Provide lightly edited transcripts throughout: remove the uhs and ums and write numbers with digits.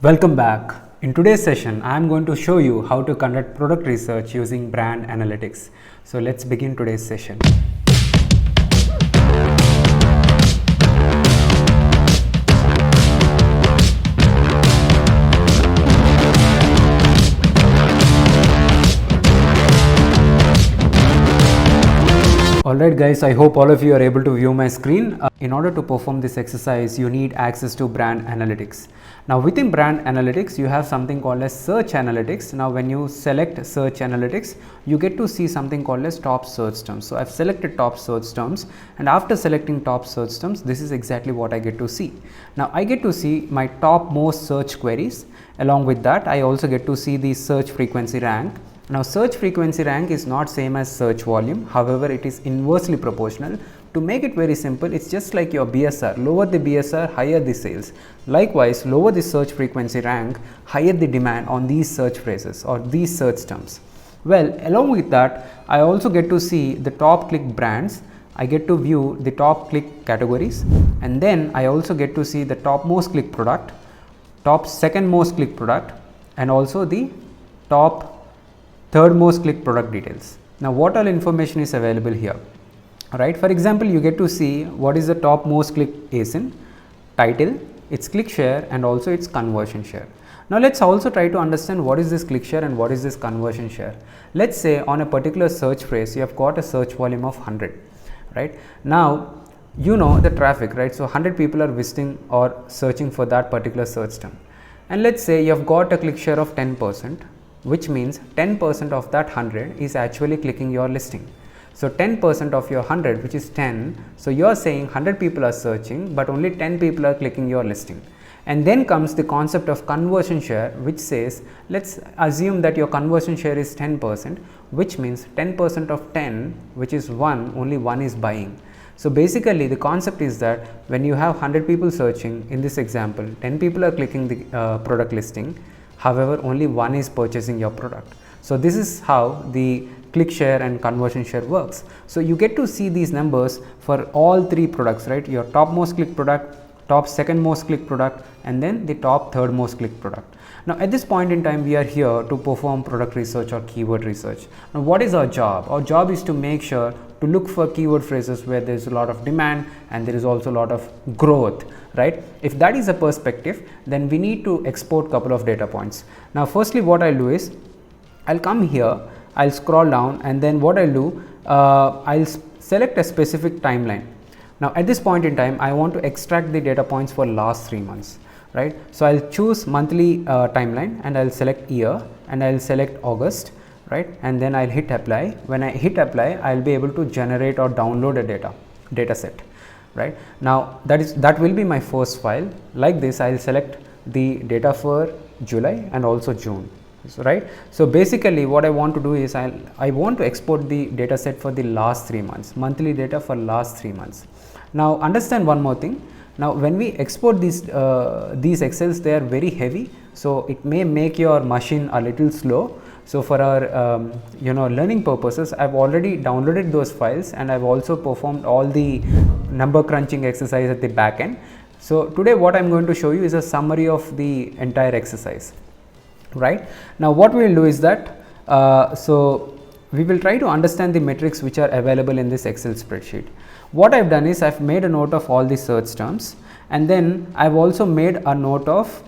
Welcome back. In today's session, I am going to show you how to conduct product research using brand analytics. So let's begin today's session. Alright guys, I hope all of you are able to view my screen. In order to perform this exercise, you need access to brand analytics. Now within brand analytics, you have something called as search analytics. Now when you select search analytics, you get to see something called as top search terms. So I've selected top search terms, and after selecting top search terms, this is exactly what I get to see. Now I get to see my top most search queries. Along with that, I also get to see the search frequency rank. Now search frequency rank is not same as search volume, however it is inversely proportional. To make it very simple, it's just like your BSR, lower the BSR, higher the sales. Likewise, lower the search frequency rank, higher the demand on these search phrases or these search terms. Well, along with that, I also get to see the top click brands. I get to view the top click categories, and then I also get to see the top most click product, top second most click product, and also the top third most click product details. Now what all information is available here, right? For example, you get to see what is the top most click ASIN, title, its click share, and also its conversion share. Now let's also try to understand what is this click share and what is this conversion share. Let's say on a particular search phrase you have got a search volume of 100, right? Now you know the traffic, right? So 100 people are visiting or searching for that particular search term, and let's say you have got a click share of 10%, which means 10% of that 100 is actually clicking your listing. So 10% of your 100, which is 10, so you are saying 100 people are searching, but only 10 people are clicking your listing. And then comes the concept of conversion share, which says, let's assume that your conversion share is 10%, which means 10% of 10, which is 1, only 1 is buying. So basically the concept is that when you have 100 people searching, in this example 10 people are clicking the product listing, however only 1 is purchasing your product. So this is how the click share and conversion share works. So you get to see these numbers for all three products, right? Your top most click product, top second most click product, and then the top third most click product. Now at this point in time, we are here to perform product research or keyword research. Now what is our job? Our job is to make sure to look for keyword phrases where there is a lot of demand and there is also a lot of growth, right? If that is a perspective, then we need to export couple of data points. Now firstly what I'll do is I'll come here, I'll scroll down, and then what I'll do, I'll select a specific timeline. Now at this point in time, I want to extract the data points for last 3 months, right? So I'll choose monthly timeline, and I'll select year, and I'll select August, right? And then I'll hit apply. When I hit apply, I'll be able to generate or download a data set, right? Now that will be my first file. Like this, I'll select the data for July and also June. So, right, so basically what I want to do is I want to export the data set for the last 3 months, monthly data for last 3 months. Now understand one more thing. Now when we export these excels, they are very heavy, so it may make your machine a little slow. So for our learning purposes, I've already downloaded those files, and I've also performed all the number crunching exercise at the back end. So today what I'm going to show you is a summary of the entire exercise. Right now what we will do is that so we will try to understand the metrics which are available in this Excel spreadsheet. What I've done is I've made a note of all the search terms, and then I've also made a note of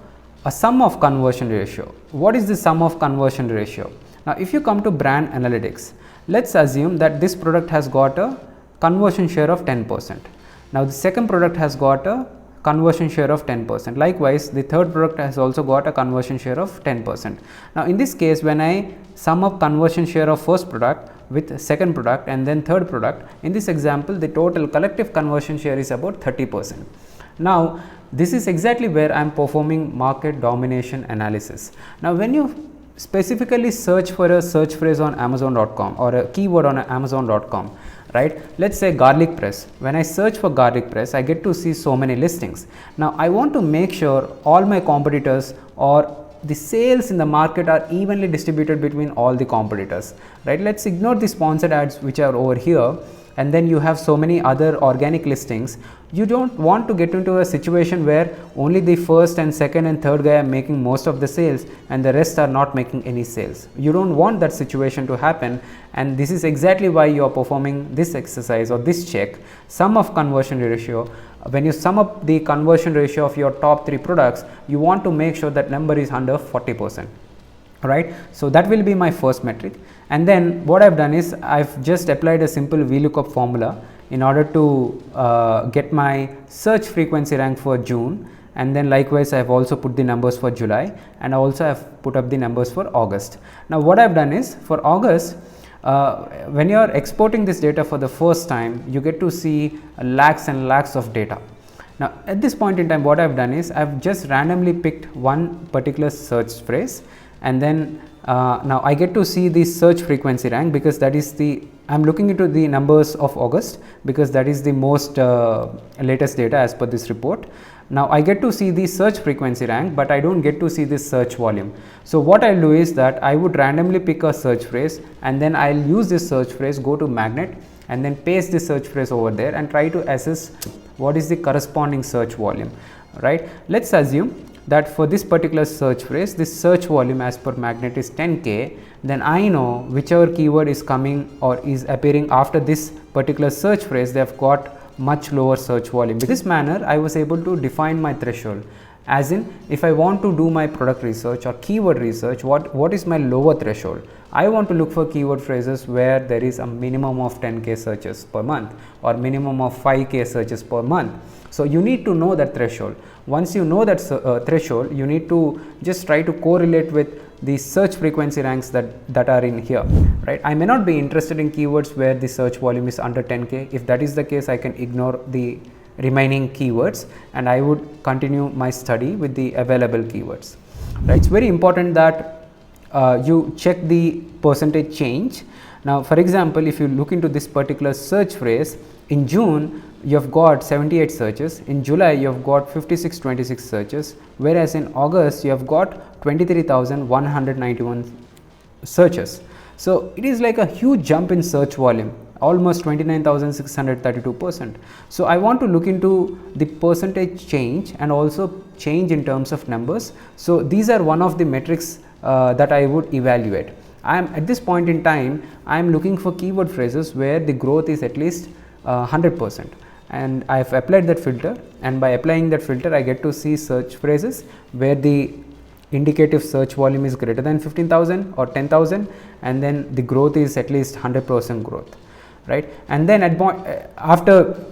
a sum of conversion ratio. What is the sum of conversion ratio? Now if you come to brand analytics, let's assume that this product has got a conversion share of 10%. Now the second product has got a conversion share of 10%. Likewise, the third product has also got a conversion share of 10%. Now in this case, when I sum up conversion share of first product with second product and then third product, in this example the total collective conversion share is about 30%. Now this is exactly where I am performing market domination analysis. Now when you specifically search for a search phrase on Amazon.com or a keyword on Amazon.com, right? Let's say garlic press. When I search for garlic press, I get to see so many listings. Now I want to make sure all my competitors or the sales in the market are evenly distributed between all the competitors, right? Let's ignore the sponsored ads which are over here. and then you have so many other organic listings, you don't want to get into a situation where only the first and second and third guy are making most of the sales and the rest are not making any sales. You don't want that situation to happen, and this is exactly why you are performing this exercise or this check, sum of conversion ratio. When you sum up the conversion ratio of your top 3 products, you want to make sure that number is under 40%. Right. So that will be my first metric, and then what I've done is I've just applied a simple VLOOKUP formula in order to get my search frequency rank for June, and then likewise I have also put the numbers for July, and I also have put up the numbers for August. Now what I've done is for August, when you are exporting this data for the first time, you get to see lakhs and lakhs of data. Now at this point in time, what I've done is I've just randomly picked one particular search phrase, and then now I get to see the search frequency rank, because that is the, I'm looking into the numbers of August because that is the most latest data as per this report. Now I get to see the search frequency rank, but I don't get to see the search volume. So what I'll do is that I would randomly pick a search phrase, and then I'll use this search phrase, go to Magnet, and then paste this search phrase over there and try to assess what is the corresponding search volume. Right. Let's assume that for this particular search phrase, this search volume as per Magnet is 10k, then I know whichever keyword is coming or is appearing after this particular search phrase, they have got much lower search volume. In this manner, I was able to define my threshold, as in if I want to do my product research or keyword research, what is my lower threshold? I want to look for keyword phrases where there is a minimum of 10k searches per month or minimum of 5k searches per month. So you need to know that threshold. Once you know that threshold, you need to just try to correlate with the search frequency ranks that are in here, right? I may not be interested in keywords where the search volume is under 10k. If that is the case, I can ignore the remaining keywords and I would continue my study with the available keywords, right? It's very important that you check the percentage change. Now for example, if you look into this particular search phrase, in June you have got 78 searches, in July you have got 5626 searches, whereas in August you have got 23,191 searches. So it is like a huge jump in search volume, almost 29,632%. So I want to look into the percentage change and also change in terms of numbers. So these are one of the metrics that I would evaluate. I am at this point in time, I am looking for keyword phrases where the growth is at least 100%, and I have applied that filter, and by applying that filter I get to see search phrases where the indicative search volume is greater than 15,000 or 10,000, and then the growth is at least 100% growth, right? And then after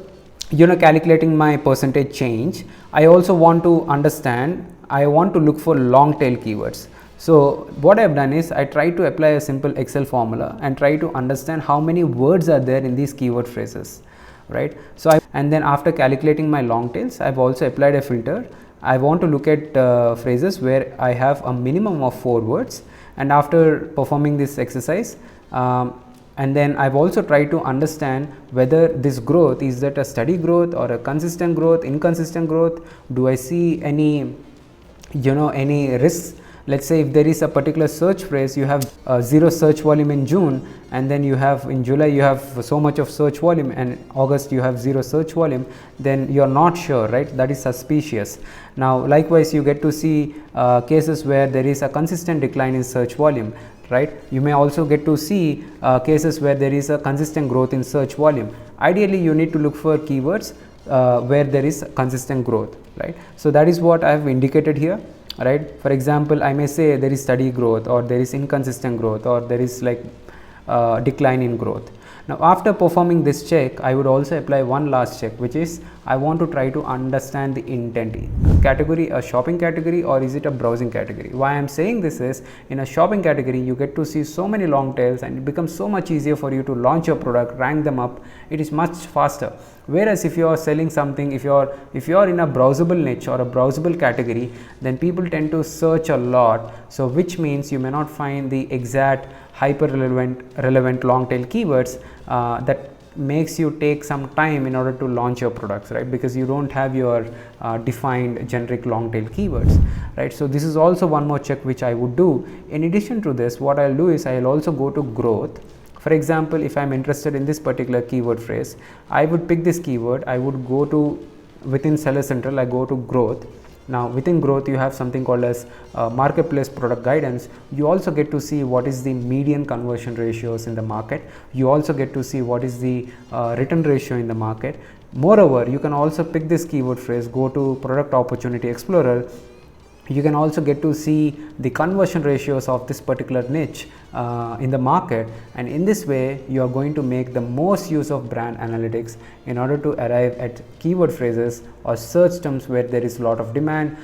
calculating my percentage change, I also want to understand, I want to look for long tail keywords. So what I have done is I try to apply a simple Excel formula and try to understand how many words are there in these keyword phrases, right? So and then after calculating my long tails, I have also applied a filter. I want to look at phrases where I have a minimum of 4 words, and after performing this exercise, and then I have also tried to understand whether this growth is that a steady growth or a consistent growth, inconsistent growth. Do I see any any risks? Let's say if there is a particular search phrase, you have 0 search volume in June, and then you have in July you have so much of search volume, and August you have 0 search volume, then you are not sure, right? That is suspicious. Now likewise you get to see cases where there is a consistent decline in search volume, right? You may also get to see cases where there is a consistent growth in search volume. Ideally you need to look for keywords where there is consistent growth, right? So that is what I have indicated here, right? For example, I may say there is steady growth, or there is inconsistent growth, or there is like decline in growth. Now after performing this check, I would also apply one last check, which is I want to try to understand the intent. Category, a shopping category, or is it a browsing category? Why I am saying this is, in a shopping category you get to see so many long tails, and it becomes so much easier for you to launch your product, rank them up. It is much faster. Whereas if you are selling something, if you are in a browsable niche or a browsable category, then people tend to search a lot, so which means you may not find the exact hyper relevant long tail keywords that makes you take some time in order to launch your products, right? Because you don't have your defined generic long tail keywords, right? So this is also one more check which I would do. In addition to this, what I'll do is I'll also go to growth. For example, if I'm interested in this particular keyword phrase, I would pick this keyword, I would go to within Seller Central, I go to growth. Now within growth you have something called as marketplace product guidance. You also get to see what is the median conversion ratios in the market. You also get to see what is the return ratio in the market. Moreover, you can also pick this keyword phrase, go to product opportunity explorer. You can also get to see the conversion ratios of this particular niche in the market, and in this way you are going to make the most use of brand analytics in order to arrive at keyword phrases or search terms where there is a lot of demand,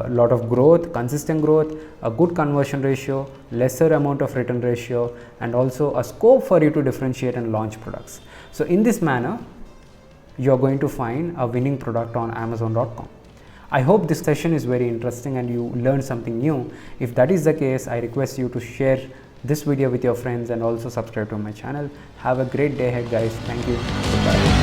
lot of growth, consistent growth, a good conversion ratio, lesser amount of return ratio, and also a scope for you to differentiate and launch products. So in this manner you are going to find a winning product on Amazon.com. I hope this session is very interesting and you learned something new. If that is the case, I request you to share this video with your friends and also subscribe to my channel. Have a great day ahead, guys. Thank you. Goodbye.